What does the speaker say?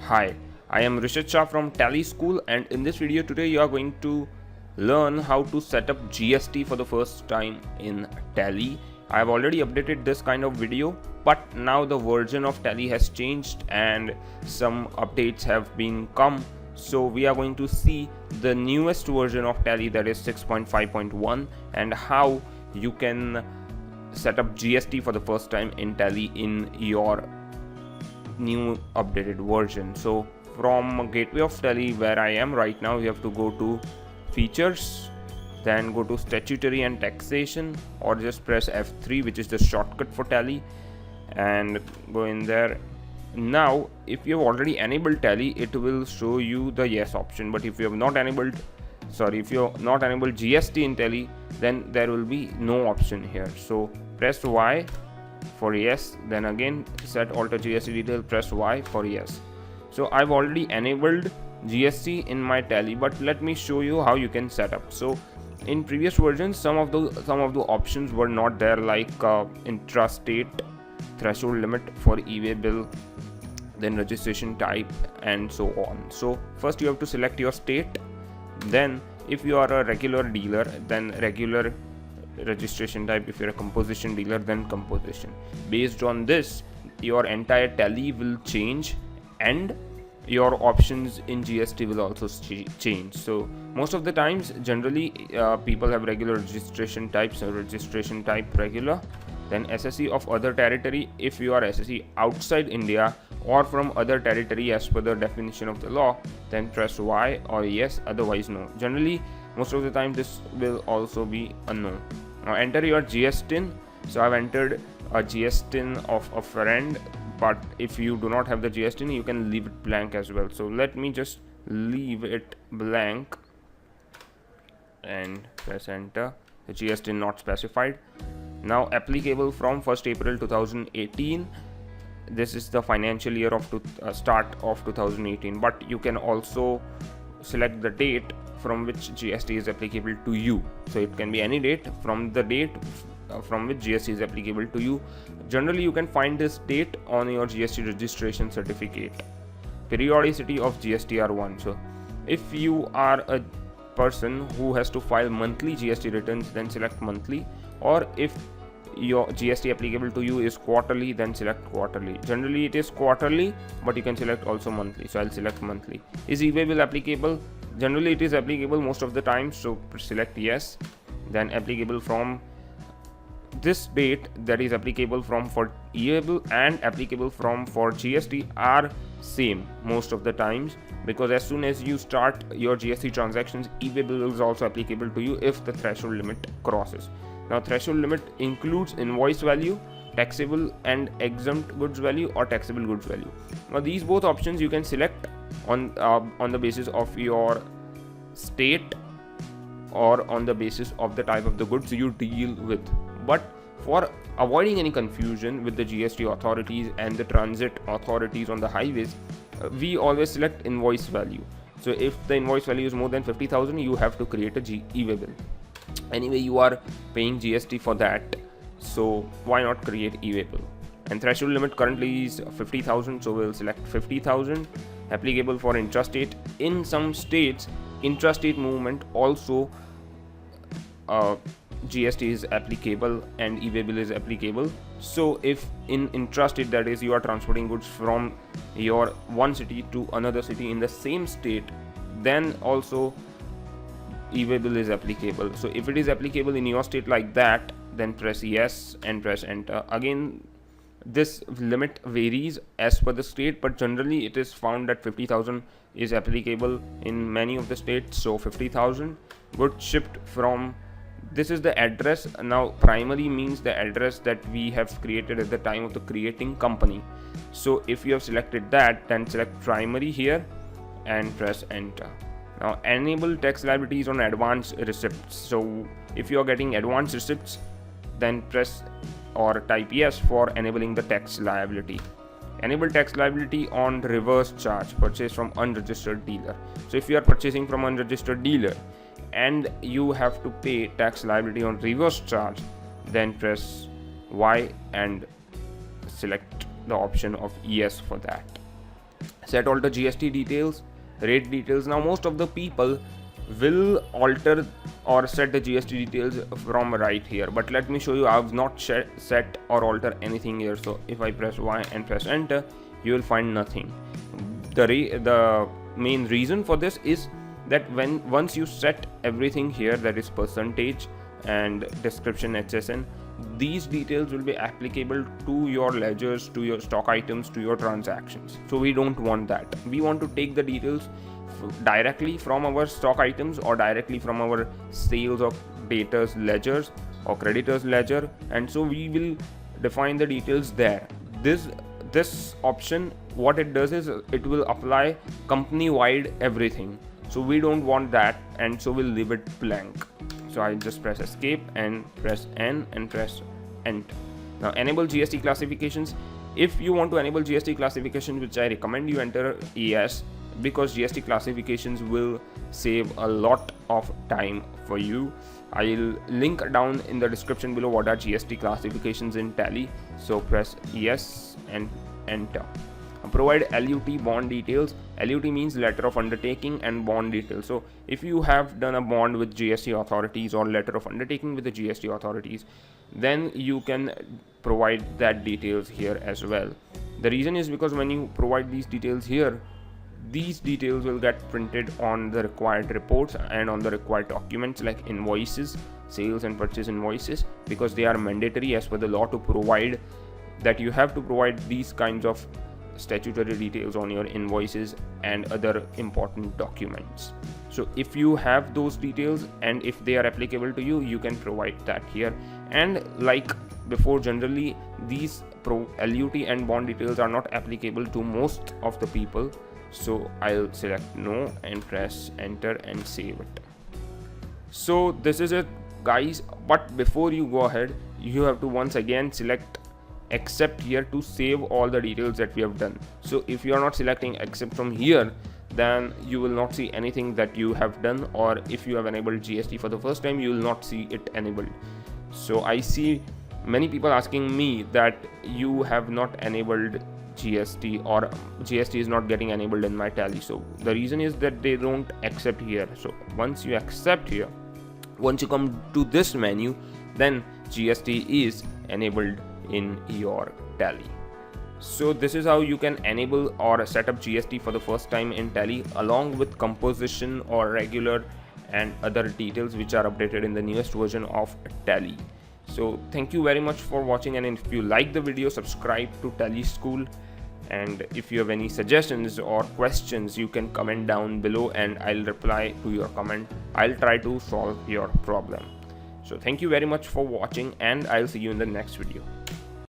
Hi, I am Rishit Shah from Tally School, and in this video today you are going to learn how to set up GST for the first time in Tally. I have already updated this kind of video, but now the version of Tally has changed and some updates have been come. So we are going to see the newest version of Tally, that is 6.5.1, and how you can set up GST for the first time in Tally in your new updated version. So from gateway of Tally, where I am right now, you have to go to features, then go to statutory and taxation, or just press F3, which is the shortcut for Tally, and go in there. Now if you have already enabled Tally, it will show you the yes option, but if you have not enabled GST in Tally, then there will be no option here. So press Y for yes, then again set alter GST detail, press Y for yes. So I've already enabled GST in my Tally, but let me show you how you can set up. So in previous versions, some of the options were not there, like intrastate threshold limit for e-way bill, then registration type, and so on. So first you have to select your state, then if you are a regular dealer, then regular registration type. If you're a composition dealer, then composition. Based on this, your entire Tally will change and your options in GST will also change. So most of the times, generally people have regular registration types, so registration type regular, then SSE of other territory. If you are SSE outside India or from other territory as per the definition of the law, then press Y or yes, otherwise no. Generally most of the time this will also be a no. Now enter your GSTIN. So I've entered a GSTIN of a friend, but if you do not have the GSTIN, you can leave it blank as well. So let me just leave it blank and press enter. The GSTIN not specified. Now applicable from 1st April 2018. This is the financial year of start of 2018, but you can also select the date from which GST is applicable to you. So it can be any date from the date from which GST is applicable to you. Generally you can find this date on your GST registration certificate. Periodicity of Gst R1. So if you are a person who has to file monthly GST returns, then select monthly, or if your GST applicable to you is quarterly, then select quarterly. Generally it is quarterly, but you can select also monthly, so I'll select monthly. Is e-way bill applicable? Generally it is applicable most of the time, so select yes. Then applicable from this date, that is applicable from for e-way bill and applicable from for GST are same most of the times, because as soon as you start your GST transactions, e-way bill is also applicable to you if the threshold limit crosses. Now threshold limit includes invoice value, taxable and exempt goods value, or taxable goods value. Now these both options you can select on the basis of your state or on the basis of the type of the goods you deal with. But for avoiding any confusion with the GST authorities and the transit authorities on the highways, we always select invoice value. So if the invoice value is more than 50,000, you have to create a e-way bill. Anyway, you are paying GST for that, so why not create e-way bill? And threshold limit currently is 50,000, so we'll select 50,000. Applicable for intrastate. In some states, intrastate movement also GST is applicable and e-way bill is applicable. So if in intrastate, that is you are transporting goods from your one city to another city in the same state, then also e-way bill is applicable. So if it is applicable in your state like that, then press yes and press enter. Again, this limit varies as per the state, but generally it is found that 50,000 is applicable in many of the states. So 50,000. goods shipped from, this is the address. Now primary means the address that we have created at the time of the creating company. So if you have selected that, then select primary here and press enter. Now enable tax liabilities on advance receipts. So if you are getting advance receipts, then press or type yes for enabling the tax liability. Enable tax liability on reverse charge purchase from unregistered dealer. So if you are purchasing from unregistered dealer and you have to pay tax liability on reverse charge, then press Y and select the option of yes for that. set alter GST details, rate details. Now most of the people will alter or set the GST details from right here, but let me show you. I've not set or alter anything here. So if I press Y and press enter, you will find nothing. The main reason for this is that once you set everything here, that is percentage and description HSN, these details will be applicable to your ledgers, to your stock items, to your transactions. So we don't want that. We want to take the details directly from our stock items or directly from our sales or debtors ledgers or creditors ledger, and so we will define the details there. This option, what it does is it will apply company wide everything, so we don't want that, and so we'll leave it blank. So I just press escape and press N and press enter. Now enable GST classifications. If you want to enable GST classifications, which I recommend you enter yes, because GST classifications will save a lot of time for you. I'll link down in the description below what are GST classifications in Tally. So press yes and enter. Provide LUT bond details. LUT means letter of undertaking, and bond details. So if you have done a bond with GST authorities or letter of undertaking with the GST authorities, then you can provide that details here as well. The reason is because when you provide these details here, these details will get printed on the required reports and on the required documents like invoices, sales and purchase invoices, because they are mandatory as per the law to provide that. You have to provide these kinds of statutory details on your invoices and other important documents. So if you have those details and if they are applicable to you, you can provide that here. And like before, generally these LUT and bond details are not applicable to most of the people, so I'll select no and press enter and save it. So this is it, guys, but before you go ahead, you have to once again select accept here to save all the details that we have done. So if you are not selecting accept from here, then you will not see anything that you have done, or if you have enabled GST for the first time, you will not see it enabled. So I see many people asking me that you have not enabled GST, or GST is not getting enabled in my Tally. So the reason is that they don't accept here. So once you accept here, once you come to this menu, then GST is enabled in your Tally. So this is how you can enable or set up GST for the first time in Tally, along with composition or regular and other details which are updated in the newest version of Tally. So thank you very much for watching, and if you like the video, subscribe to Tally School, and if you have any suggestions or questions, you can comment down below and I'll reply to your comment. I'll try to solve your problem. So thank you very much for watching, and I'll see you in the next video.